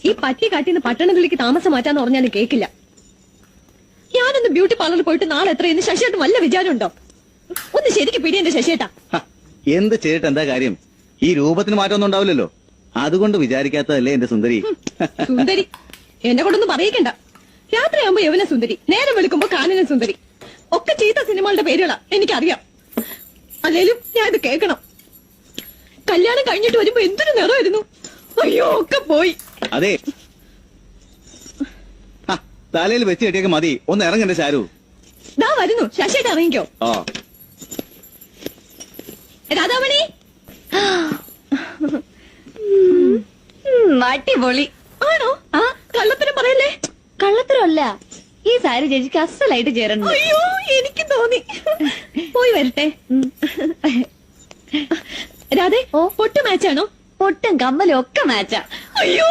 ഈ പട്ടി കാട്ടിന്ന് പട്ടണത്തിലേക്ക് താമസം മാറ്റാന്ന് പറഞ്ഞാലും കേക്കില്ല. ഞാനൊന്ന് ബ്യൂട്ടി പാർലറിൽ പോയിട്ട് നാളെ എത്രയെന്ന് ശശിയേട്ടൻ വല്ല വിചാരമുണ്ടോ? ഒന്ന് ശരിക്ക് പിടി എന്റെ ശശിയേട്ടാ. എന്ത് ചെയ്തിട്ട് എന്താ കാര്യം? ഈ രൂപത്തിന് മാറ്റമൊന്നും ഉണ്ടാവില്ലല്ലോ. അതുകൊണ്ട് വിചാരിക്കാത്തതല്ലേ എന്റെ സുന്ദരി. സുന്ദരി എന്നെ കൊണ്ടൊന്നും പറയിക്കണ്ട. രാത്രിയാകുമ്പോ യവന സുന്ദരി, നേരം വെളുക്കുമ്പോ കാനന സുന്ദരി, ഒക്കെ ചീത്ത സിനിമകളുടെ പേരുകളാ എനിക്കറിയാം. അല്ലേലും ഞാൻ ഇത് കേൾക്കണം. കല്യാണം കഴിഞ്ഞിട്ട് വരുമ്പോ എന്തൊരു നിറമായിരുന്നു. അയ്യോ ഒക്കെ പോയി. അതെ, തലയിൽ വെച്ച് കെട്ടിയൊക്കെ മതി. ഒന്ന് ഇറങ്ങന്റെ ശാരു. ദാ വരുന്നു. ശശിയേട്ട ഇറങ്ങിക്കോ. രാധാമണി അടിപൊളി ആണോ? ആ കള്ളത്തരം പറയല്ലേ. കള്ളത്തരമല്ല, ഈ സാരി ചേച്ചിക്ക് അസലായിട്ട് ചേരണം. അയ്യോ എനിക്ക് തോന്നി. പോയി വരട്ടെ. രാധേ, പൊട്ട് മാച്ചാണോ? പൊട്ടും കമ്മലും ഒക്കെ മാച്ചാ. അയ്യോ